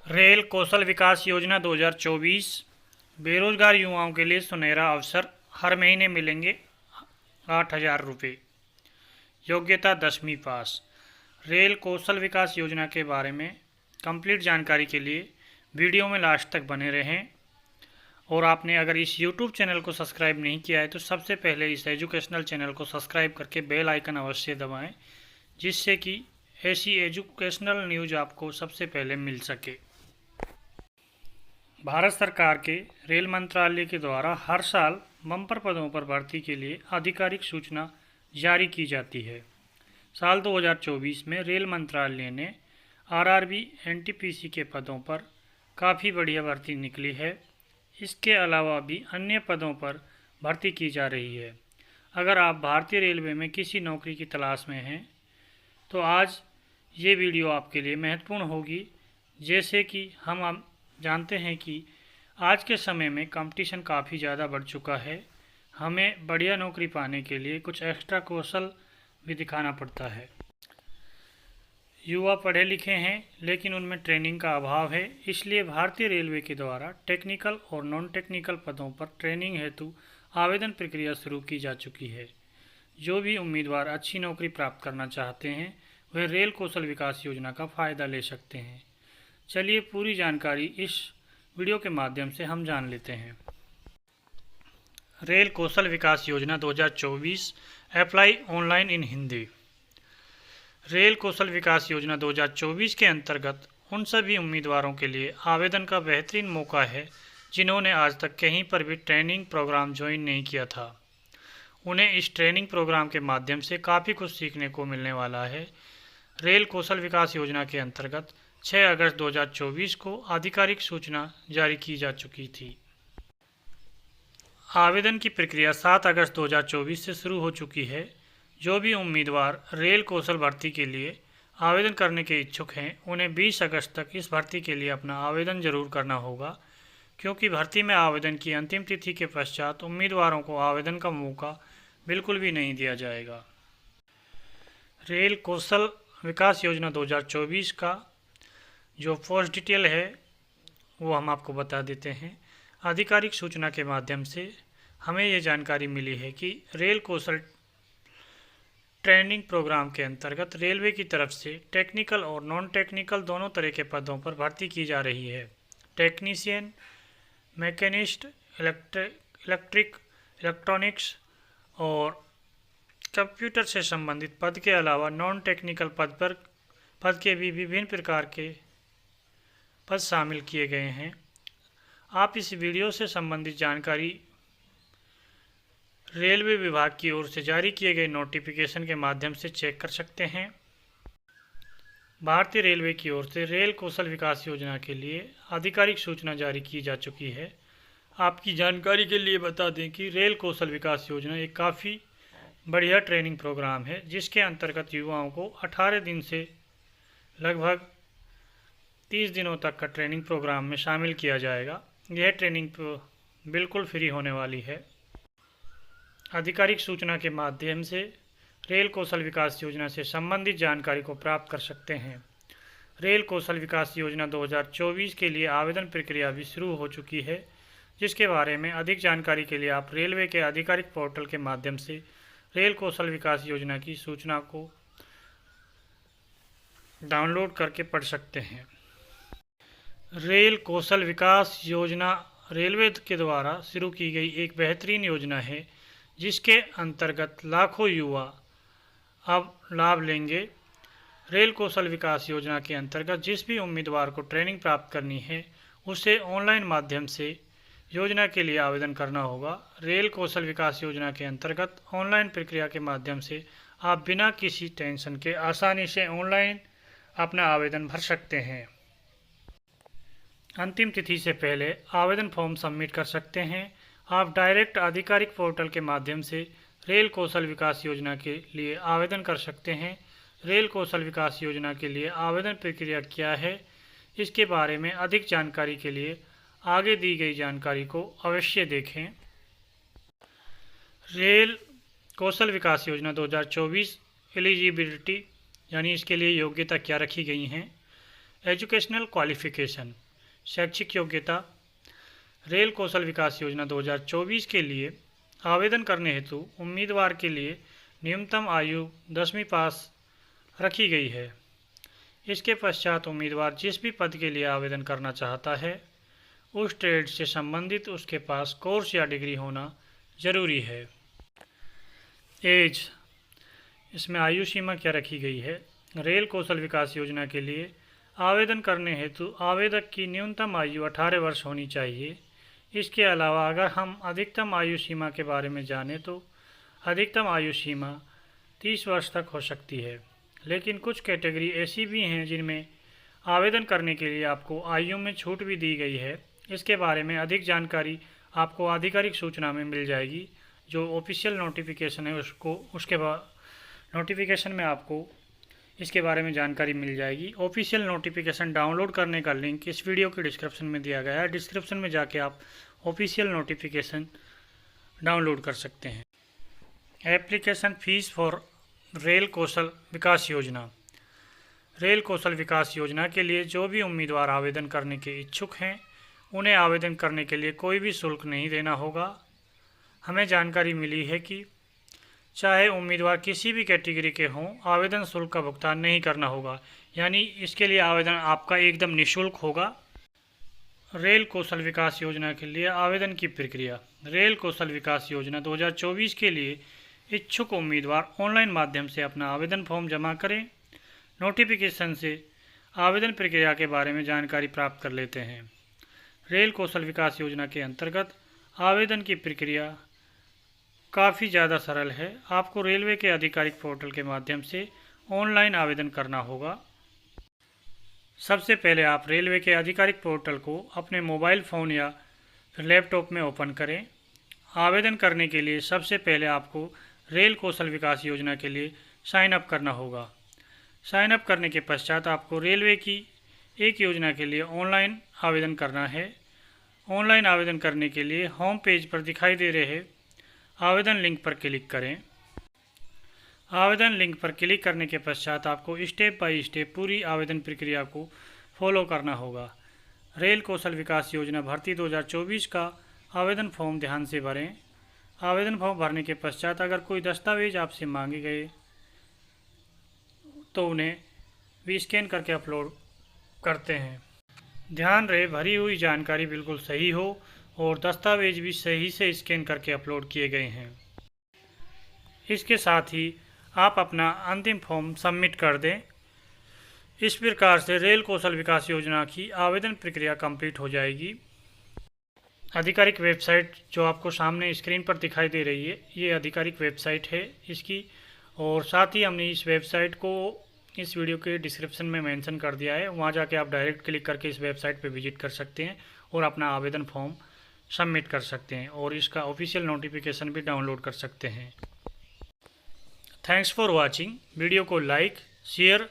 Rail Kaushal Vikas Yojana 2024 बेरोजगार युवाओं के लिए सुनहरा अवसर। हर महीने मिलेंगे 8,000 रुपये। योग्यता 10वीं पास। रेल कौशल विकास योजना के बारे में कंप्लीट जानकारी के लिए वीडियो में लास्ट तक बने रहें। और आपने अगर इस YouTube चैनल को सब्सक्राइब नहीं किया है तो सबसे पहले इस एजुकेशनल चैनल को सब्सक्राइब करके बेल आइकन अवश्य दबाएं, जिससे कि ऐसी एजुकेशनल न्यूज़ आपको सबसे पहले मिल सके। भारत सरकार के रेल मंत्रालय के द्वारा हर साल बम्पर पदों पर भर्ती के लिए आधिकारिक सूचना जारी की जाती है। साल 2024 में रेल मंत्रालय ने RRB NTPC के पदों पर काफ़ी बढ़िया भर्ती निकली है। इसके अलावा भी अन्य पदों पर भर्ती की जा रही है। अगर आप भारतीय रेलवे में किसी नौकरी की तलाश में हैं तो आज ये वीडियो आपके लिए महत्वपूर्ण होगी। जैसे कि हम जानते हैं कि आज के समय में कंपटीशन काफ़ी ज़्यादा बढ़ चुका है। हमें बढ़िया नौकरी पाने के लिए कुछ एक्स्ट्रा कौशल भी दिखाना पड़ता है। युवा पढ़े लिखे हैं लेकिन उनमें ट्रेनिंग का अभाव है, इसलिए भारतीय रेलवे के द्वारा टेक्निकल और नॉन टेक्निकल पदों पर ट्रेनिंग हेतु आवेदन प्रक्रिया शुरू की जा चुकी है। जो भी उम्मीदवार अच्छी नौकरी प्राप्त करना चाहते हैं वह रेल कौशल विकास योजना का फ़ायदा ले सकते हैं। चलिए पूरी जानकारी इस वीडियो के माध्यम से हम जान लेते हैं। Rail Kaushal Vikas Yojana 2024 apply online in Hindi. Rail Kaushal Vikas Yojana 2024 के अंतर्गत उन सभी उम्मीदवारों के लिए आवेदन का बेहतरीन मौका है जिन्होंने आज तक कहीं पर भी ट्रेनिंग प्रोग्राम ज्वाइन नहीं किया था। उन्हें इस ट्रेनिंग प्रोग्राम के माध्यम से काफ़ी कुछ सीखने को मिलने वाला है। रेल कौशल विकास योजना के अंतर्गत 6 अगस्त 2024 को आधिकारिक सूचना जारी की जा चुकी थी। आवेदन की प्रक्रिया 7 अगस्त 2024 से शुरू हो चुकी है। जो भी उम्मीदवार रेल कौशल भर्ती के लिए आवेदन करने के इच्छुक हैं उन्हें 20 अगस्त तक इस भर्ती के लिए अपना आवेदन जरूर करना होगा, क्योंकि भर्ती में आवेदन की अंतिम तिथि के पश्चात उम्मीदवारों को आवेदन का मौका बिल्कुल भी नहीं दिया जाएगा। रेल कौशल विकास योजना 2024 का जो पोस्ट डिटेल है वो हम आपको बता देते हैं। आधिकारिक सूचना के माध्यम से हमें ये जानकारी मिली है कि रेल कौशल ट्रेनिंग प्रोग्राम के अंतर्गत रेलवे की तरफ से टेक्निकल और नॉन टेक्निकल दोनों तरह के पदों पर भर्ती की जा रही है। टेक्नीशियन, मैकेनिस्ट, इलेक्ट्रिक, इलेक्ट्रॉनिक्स और कंप्यूटर से संबंधित पद के अलावा नॉन टेक्निकल पद के भी विभिन्न प्रकार के पद शामिल किए गए हैं। आप इस वीडियो से संबंधित जानकारी रेलवे विभाग की ओर से जारी किए गए नोटिफिकेशन के माध्यम से चेक कर सकते हैं। भारतीय रेलवे की ओर से रेल कौशल विकास योजना के लिए आधिकारिक सूचना जारी की जा चुकी है। आपकी जानकारी के लिए बता दें कि रेल कौशल विकास योजना एक काफ़ी बढ़िया ट्रेनिंग प्रोग्राम है, जिसके अंतर्गत युवाओं को 18 दिन से लगभग 30 दिनों तक का ट्रेनिंग प्रोग्राम में शामिल किया जाएगा। यह ट्रेनिंग बिल्कुल फ्री होने वाली है। आधिकारिक सूचना के माध्यम से रेल कौशल विकास योजना से संबंधित जानकारी को प्राप्त कर सकते हैं। रेल कौशल विकास योजना 2024 के लिए आवेदन प्रक्रिया भी शुरू हो चुकी है, जिसके बारे में अधिक जानकारी के लिए आप रेलवे के आधिकारिक पोर्टल के माध्यम से रेल कौशल विकास योजना की सूचना को डाउनलोड करके पढ़ सकते हैं। रेल कौशल विकास योजना रेलवे के द्वारा शुरू की गई एक बेहतरीन योजना है, जिसके अंतर्गत लाखों युवा अब लाभ लेंगे। रेल कौशल विकास योजना के अंतर्गत जिस भी उम्मीदवार को ट्रेनिंग प्राप्त करनी है उसे ऑनलाइन माध्यम से योजना के लिए आवेदन करना होगा। रेल कौशल विकास योजना के अंतर्गत ऑनलाइन प्रक्रिया के माध्यम से आप बिना किसी टेंशन के आसानी से ऑनलाइन अपना आवेदन भर सकते हैं। अंतिम तिथि से पहले आवेदन फॉर्म सबमिट कर सकते हैं। आप डायरेक्ट आधिकारिक पोर्टल के माध्यम से रेल कौशल विकास योजना के लिए आवेदन कर सकते हैं। रेल कौशल विकास योजना के लिए आवेदन प्रक्रिया क्या है, इसके बारे में अधिक जानकारी के लिए आगे दी गई जानकारी को अवश्य देखें। रेल कौशल विकास योजना 2024 एलिजिबिलिटी यानी इसके लिए योग्यता क्या रखी गई हैं। एजुकेशनल क्वालिफिकेशन, शैक्षिक योग्यता। रेल कौशल विकास योजना 2024 के लिए आवेदन करने हेतु उम्मीदवार के लिए न्यूनतम आयु 10वीं पास रखी गई है। इसके पश्चात उम्मीदवार जिस भी पद के लिए आवेदन करना चाहता है उस ट्रेड से संबंधित उसके पास कोर्स या डिग्री होना जरूरी है। एज, इसमें आयु सीमा क्या रखी गई है। रेल कौशल विकास योजना के लिए आवेदन करने हेतु आवेदक की न्यूनतम आयु 18 वर्ष होनी चाहिए। इसके अलावा अगर हम अधिकतम आयु सीमा के बारे में जानें तो अधिकतम आयु सीमा 30 वर्ष तक हो सकती है, लेकिन कुछ कैटेगरी ऐसी भी हैं जिनमें आवेदन करने के लिए आपको आयु में छूट भी दी गई है। इसके बारे में अधिक जानकारी आपको आधिकारिक सूचना में मिल जाएगी। जो ऑफिशियल नोटिफिकेशन है उसके बाद नोटिफिकेशन में आपको इसके बारे में जानकारी मिल जाएगी। ऑफिशियल नोटिफिकेशन डाउनलोड करने का लिंक इस वीडियो के डिस्क्रिप्शन में दिया गया है। डिस्क्रिप्शन में जाके आप ऑफिशियल नोटिफिकेशन डाउनलोड कर सकते हैं। Application fees for rail Kaushal Vikas योजना। रेल कौशल विकास योजना के लिए जो भी उम्मीदवार आवेदन करने के इच्छुक हैं उन्हें आवेदन करने के लिए कोई भी शुल्क नहीं देना होगा। हमें जानकारी मिली है कि चाहे उम्मीदवार किसी भी कैटेगरी के हों, आवेदन शुल्क का भुगतान नहीं करना होगा, यानी इसके लिए आवेदन आपका एकदम निःशुल्क होगा। रेल कौशल विकास योजना के लिए आवेदन की प्रक्रिया। रेल कौशल विकास योजना 2024 के लिए इच्छुक उम्मीदवार ऑनलाइन माध्यम से अपना आवेदन फॉर्म जमा करें। नोटिफिकेशन से आवेदन प्रक्रिया के बारे में जानकारी प्राप्त कर लेते हैं। रेल कौशल विकास योजना के अंतर्गत आवेदन की प्रक्रिया काफ़ी ज़्यादा सरल है। आपको रेलवे के आधिकारिक पोर्टल के माध्यम से ऑनलाइन आवेदन करना होगा। सबसे पहले आप रेलवे के आधिकारिक पोर्टल को अपने मोबाइल फ़ोन या फिर लैपटॉप में ओपन करें। आवेदन करने के लिए सबसे पहले आपको रेल कौशल विकास योजना के लिए साइन अप करना होगा। साइन अप करने के पश्चात आपको रेलवे की एक योजना के लिए ऑनलाइन आवेदन करना है। ऑनलाइन आवेदन करने के लिए होम पेज पर दिखाई दे रहे आवेदन लिंक पर क्लिक करें। आवेदन लिंक पर क्लिक करने के पश्चात आपको स्टेप बाय स्टेप पूरी आवेदन प्रक्रिया को फॉलो करना होगा। रेल कौशल विकास योजना भर्ती 2024 का आवेदन फॉर्म ध्यान से भरें। आवेदन फॉर्म भरने के पश्चात अगर कोई दस्तावेज आपसे मांगे गए तो उन्हें भी स्कैन करके अपलोड करते हैं। ध्यान रहे भरी हुई जानकारी बिल्कुल सही हो और दस्तावेज भी सही से स्कैन करके अपलोड किए गए हैं। इसके साथ ही आप अपना अंतिम फॉर्म सबमिट कर दें। इस प्रकार से रेल कौशल विकास योजना की आवेदन प्रक्रिया कंप्लीट हो जाएगी। आधिकारिक वेबसाइट जो आपको सामने स्क्रीन पर दिखाई दे रही है ये आधिकारिक वेबसाइट है इसकी, और साथ ही हमने इस वेबसाइट को इस वीडियो के डिस्क्रिप्शन में मेंशन कर दिया है। वहाँ जाके आप डायरेक्ट क्लिक करके इस वेबसाइट पर विजिट कर सकते हैं और अपना आवेदन फॉर्म सबमिट कर सकते हैं और इसका ऑफिशियल नोटिफिकेशन भी डाउनलोड कर सकते हैं। Thanks for watching. वीडियो को लाइक, शेयर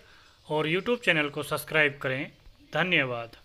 और यूट्यूब चैनल को सब्सक्राइब करें। धन्यवाद।